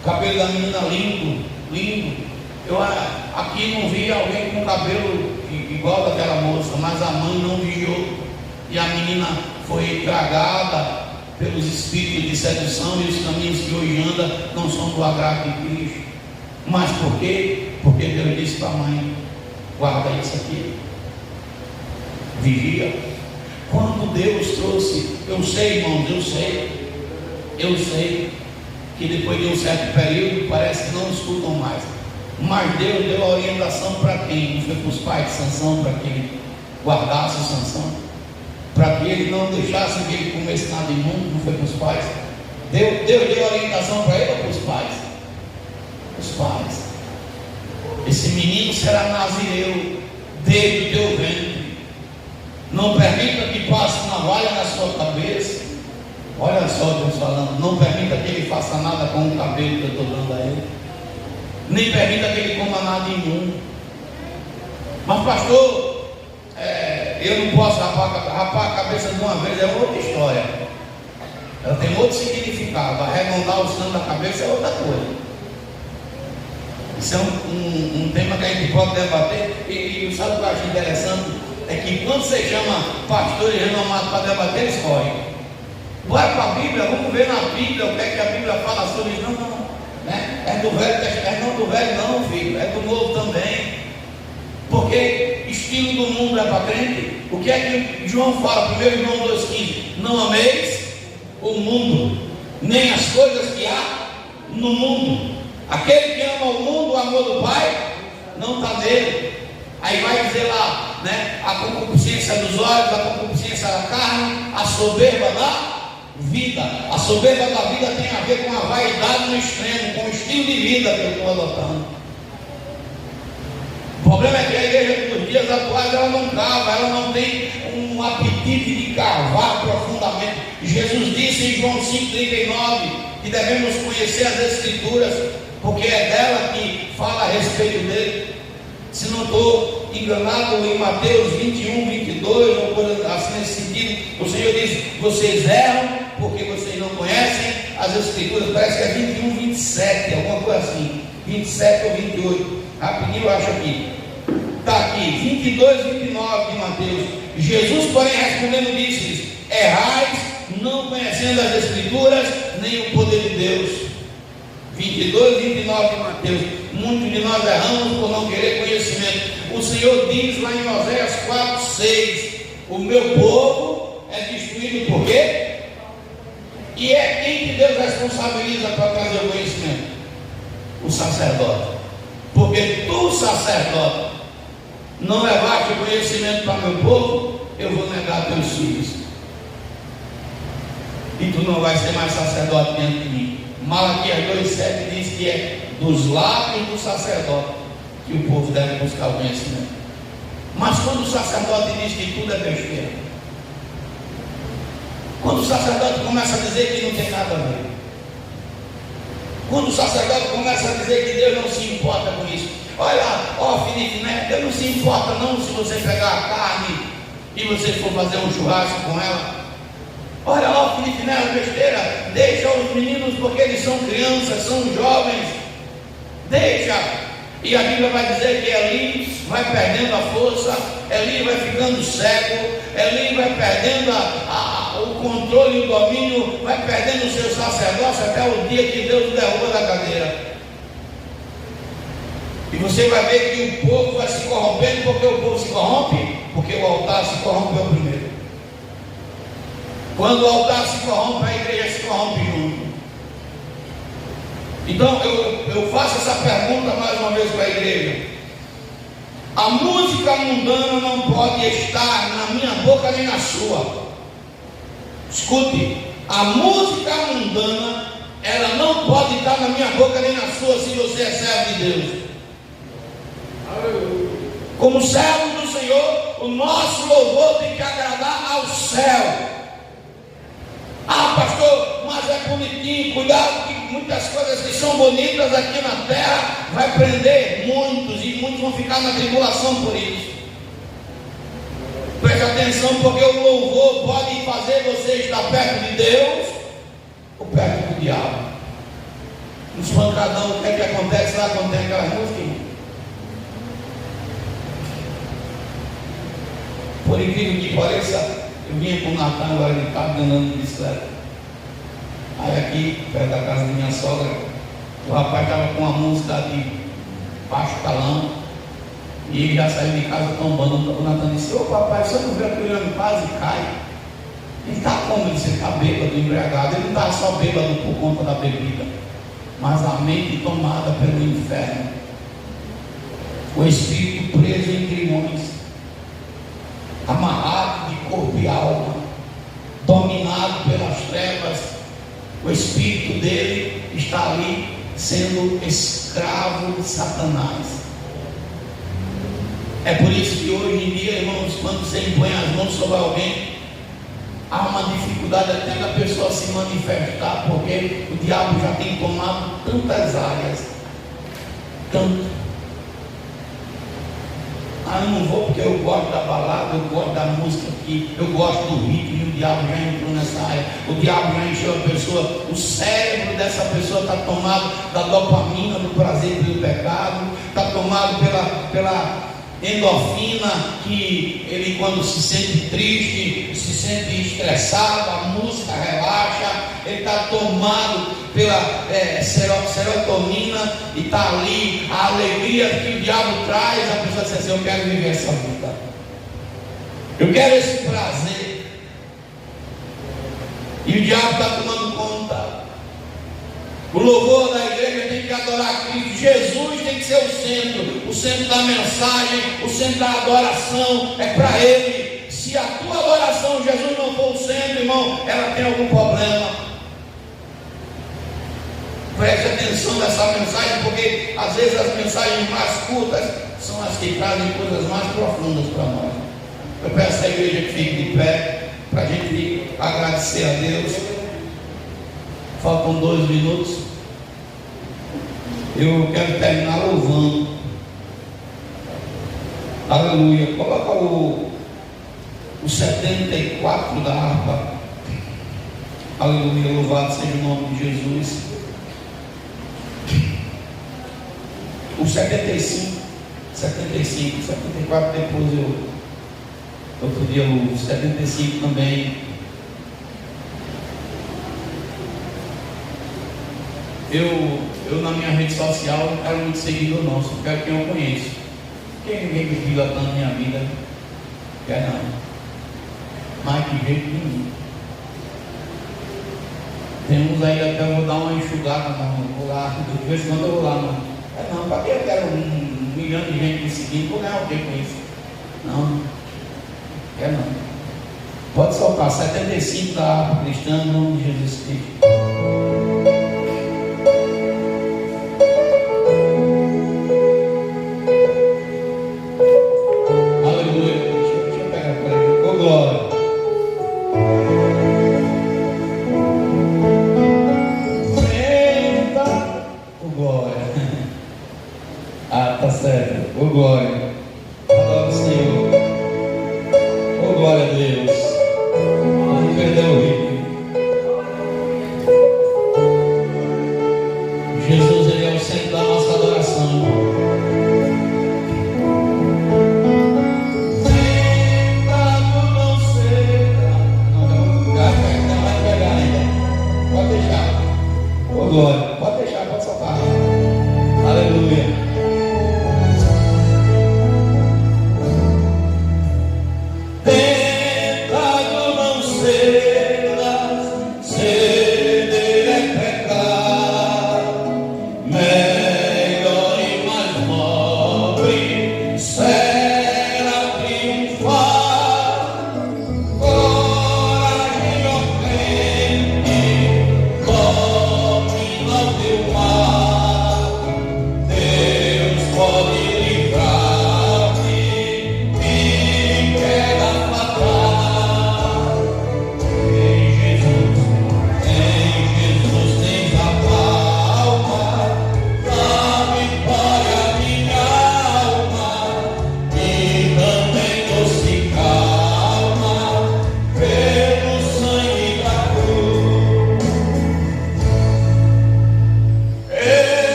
B: O cabelo da menina lindo, lindo. Eu aqui não vi alguém com cabelo igual daquela moça, mas a mãe não vigiou e a menina foi tragada pelos espíritos de sedução, e os caminhos que hoje anda não são do agrado de Cristo. Mas por quê? Porque Deus disse para a mãe: guarda isso aqui, vigia. Quando Deus trouxe, eu sei, irmãos, eu sei que depois de um certo período parece que não escutam mais. Mas Deus deu a orientação para quem? Não foi para os pais de Sansão, para que ele guardasse Sansão, para que ele não deixasse que ele comesse nada imundo. Não foi para os pais. Deus deu orientação para ele ou para os pais? Os pais. Esse menino será nazireu desde o teu ventre. Não permita que passe navalha na sua cabeça. Olha só Deus falando. Não permita que ele faça nada com o cabelo que eu estou dando a ele. Nem permita que ele coma nada imundo. Mas pastor, eu não posso rapar a cabeça de uma vez, é outra história. Ela tem outro significado. Arredondar o sangue da cabeça é outra coisa. Isso é um tema que a gente pode debater. E sabe o que eu acho interessante? É que quando você chama pastores renomados para debater, eles correm. Vai para a Bíblia, vamos ver na Bíblia o que é que a Bíblia fala sobre isso. Não. Né? É do Velho Testamento, não do Velho não, filho. É do Novo também. Porque estilo do mundo é para crente. O que é que João fala? 1 João 2,15: não ameis o mundo, nem as coisas que há no mundo. Aquele que ama o mundo, o amor do Pai não está nele. Aí vai dizer lá, né? A concupiscência dos olhos, a concupiscência da carne, a soberba da vida. A soberba da vida tem a ver com a vaidade no extremo, com o estilo de vida que eu estou adotando. O problema é que a igreja dos dias atuais ela não cava, ela não tem um apetite de cavar profundamente. Jesus disse em João 5,39 que devemos conhecer as Escrituras, porque é dela que fala a respeito dele. Se não estou enganado, em Mateus 21, 22, ou coisa assim nesse sentido, o Senhor diz: vocês erram porque vocês não conhecem as Escrituras. Parece que é 21, 27, alguma coisa assim, 27 ou 28. Rapidinho eu acho aqui. Está aqui, 22, 29 de Mateus. Jesus, porém, respondendo, disse-lhes: errais, não conhecendo as Escrituras, nem o poder de Deus. 22, 29 de Mateus. Muitos de nós erramos por não querer conhecimento. O Senhor diz lá em Oséias 4, 6: o meu povo é destruído por quê? E é quem que Deus responsabiliza para trazer o conhecimento? O sacerdote. Porque tu, sacerdote, não levaste o conhecimento para meu povo, eu vou negar teus filhos. E tu não vais ser mais sacerdote diante de mim. Malaquias 2,7 diz que é dos lábios do sacerdote que o povo deve buscar o conhecimento. Mas quando o sacerdote diz que tudo é besteira, quando o sacerdote começa a dizer que não tem nada a ver, quando o sacerdote começa a dizer que Deus não se importa com isso, olha, Felipe, né? Deus não se importa não se você pegar a carne e você for fazer um churrasco com ela. Olha, Felipe, não é besteira. Deixa os meninos, porque eles são crianças, são jovens. Deixa. E a Bíblia vai dizer que Eli vai perdendo a força, Eli vai ficando cego, Eli vai perdendo o controle e o domínio, vai perdendo o seu sacerdócio até o dia que Deus o derruba da cadeira. E você vai ver que o povo vai se corrompendo. Porque o povo se corrompe? Porque o altar se corrompeu primeiro. Quando o altar se corrompe, a igreja se corrompe junto. Então eu faço essa pergunta mais uma vez para a igreja. A música mundana não pode estar na minha boca nem na sua. Escute, a música mundana, ela não pode estar na minha boca nem na sua, se você é servo de Deus. Como servo do Senhor, o nosso louvor tem que agradar ao céu. Ah, pastor, mas é bonitinho. Cuidado que muitas coisas que são bonitas aqui na terra vai prender muitos, e muitos vão ficar na tribulação por isso. Preste atenção, porque o louvor pode fazer você estar perto de Deus ou perto do diabo. Nos pancadão, o que é que acontece lá quando tem aquelas músicas? Por incrível que pareça, eu vinha com o Natan agora de carro, andando de bicicleta. Aí aqui, perto da casa da minha sogra, o rapaz estava com uma música de baixo calão, e ele já saiu de casa tombando. O Natan disse: ô papai, você não vê que ele quase cai? Ele está como? Ele está bêbado, embriagado. Ele não está só bêbado por conta da bebida, mas a mente tomada pelo inferno, o espírito preso em grilhões, amarrado de corpo e alma, dominado pelas trevas. O espírito dele está ali sendo escravo de Satanás. É por isso que hoje em dia, irmãos, quando você impõe as mãos sobre alguém, há uma dificuldade até da pessoa se manifestar, porque o diabo já tem tomado tantas áreas, tanto. Eu não vou porque eu gosto da balada, eu gosto da música aqui, eu gosto do ritmo, e o diabo já entrou nessa área. O diabo já encheu a pessoa, o cérebro dessa pessoa está tomado da dopamina, do prazer pelo pecado, está tomado pela endorfina, que ele, quando se sente triste, se sente estressado, a música relaxa. Ele está tomado pela serotonina, e está ali a alegria que o diabo traz. A pessoa diz assim: eu quero viver essa vida, eu quero esse prazer, e o diabo está tomando conta. O louvor da igreja tem que adorar Cristo. Jesus tem que ser o centro da mensagem, o centro da adoração é para Ele. Se a tua adoração, Jesus, não for o centro, irmão, ela tem algum problema. Preste atenção nessa mensagem, porque às vezes as mensagens mais curtas são as que trazem coisas mais profundas para nós. Eu peço à igreja que fique de pé, para a gente agradecer a Deus. Faltam 2 minutos. Eu quero terminar louvando. Aleluia. Coloca o 74 da harpa. Aleluia. Louvado seja o nome de Jesus. O 75, 74 depois eu podia o 75 também. Eu na minha rede social não quero muito seguidor não, só quero quem eu conheço. Porque ninguém me viu tanto na minha vida, quer não. Mas de jeito nenhum. Tem uns aí até eu vou dar uma enxugada, não vou lá, de vez em quando eu vou lá, não. Não, para que eu quero 1 milhão de gente me seguindo, vou ganhar o que com isso? Não, quer não. Pode soltar 75 da harpa cristã, em nome de Jesus Cristo.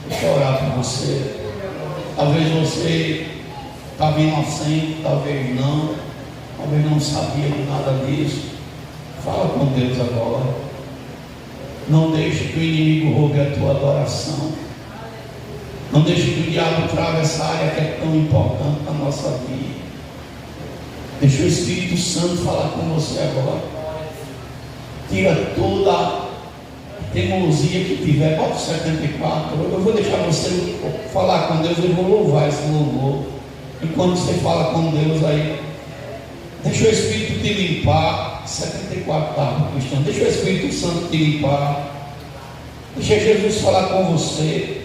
B: Deixa eu orar por você. Talvez você estava inocente, talvez não sabia de nada disso. Fala com Deus agora. Não deixe que o inimigo roube a tua adoração. Não deixe que o diabo trave essa área que é tão importante na nossa vida. Deixa o Espírito Santo falar com você agora. Tira toda a teimosia que tiver. Bota o 74. Eu vou deixar você falar com Deus. Eu vou louvar esse louvor. E quando você fala com Deus aí, deixa o Espírito te limpar. 74 tá, Cristiano. Deixa o Espírito Santo te limpar. Deixa Jesus falar com você.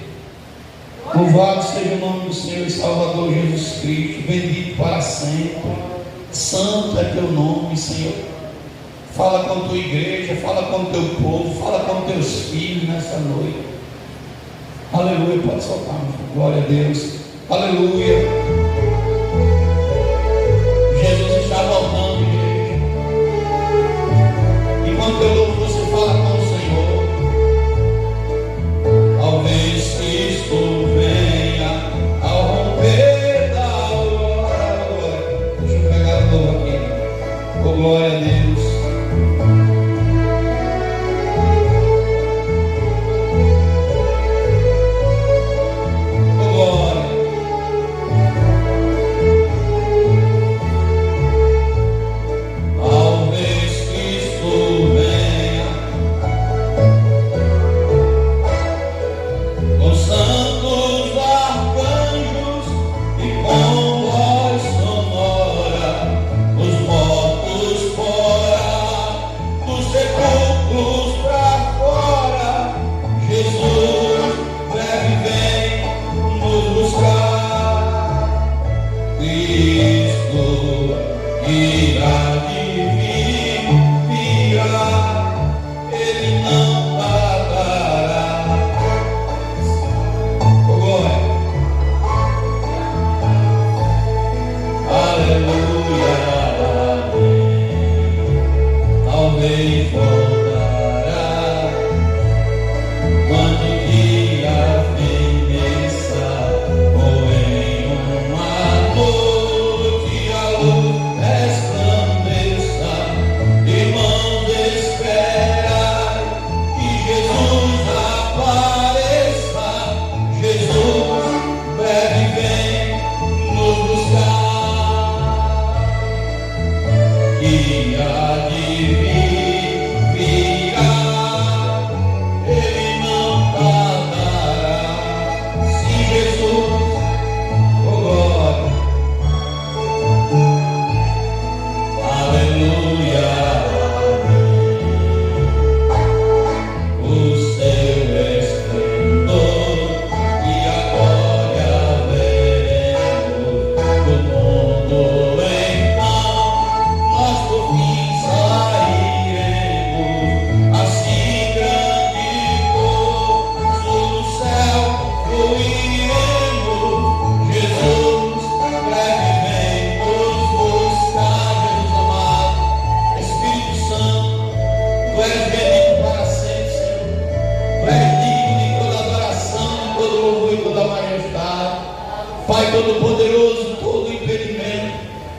B: Louvado seja o nome do Senhor e Salvador Jesus Cristo. Bendito para sempre. Santo é teu nome, Senhor. Fala com a tua igreja, fala com o teu povo, fala com teus filhos nessa noite. Aleluia, pode soltar, meu filho. Glória a Deus. Aleluia. Jesus está voltando, igreja. Enquanto eu louvo, você fala com o Senhor. Talvez Cristo venha ao romper da aurora. Deixa eu pegar a louva aqui. Oh, glória a Deus.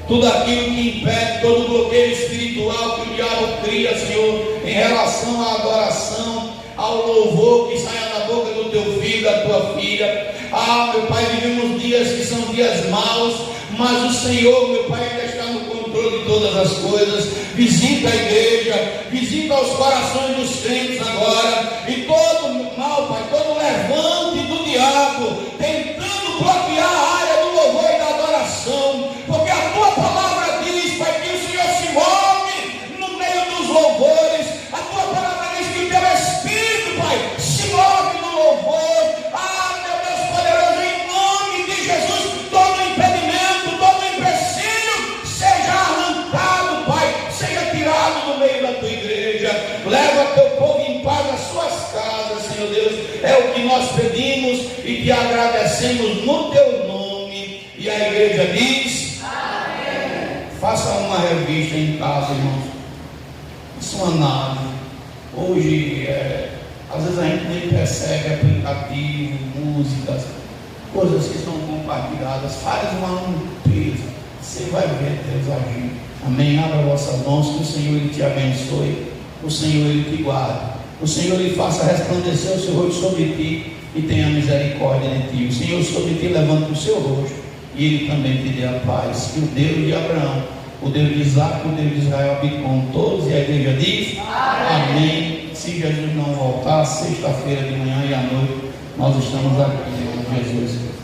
B: Tudo aquilo que impede, todo bloqueio espiritual que o diabo cria, Senhor, em relação à adoração, ao louvor que saia da boca do teu filho, da tua filha. Ah, meu Pai, vivemos dias que são dias maus, mas o Senhor, meu Pai, ainda está no controle de todas as coisas. Visita a igreja, visita os corações dos crentes agora, e todo mal, Pai, todo levante do diabo, tentando bloquear a área do louvor e da adoração, porque a tua palavra diz, Pai, que o Senhor se move no meio dos louvores. A tua palavra diz que o teu Espírito, Pai, se move no louvor. Ah, meu Deus poderoso, em nome de Jesus, todo impedimento, todo empecilho seja arrancado, Pai, seja tirado do meio da tua igreja. Leva teu povo em paz às suas casas, Senhor Deus. É o que nós pedimos e te agradecemos no teu nome. E a igreja diz: amém. Faça uma revista em casa, irmãos. Faça uma análise. Hoje, às vezes a gente nem percebe aplicativo, músicas, coisas que são compartilhadas. Faz uma limpeza, você vai ver Deus agir. Amém? Abra vossas mãos, que o Senhor Ele te abençoe, o Senhor Ele te guarde, o Senhor Ele faça resplandecer o seu rosto sobre ti e tenha misericórdia de ti. O Senhor sobre ti levanta o seu rosto e Ele também te dê a paz. Que o Deus de Abraão, o Deus de Isaac, o Deus de Israel habite com todos. E a igreja diz: amém. Se Jesus não voltar, sexta-feira de manhã e à noite, nós estamos aqui, em nome de Jesus.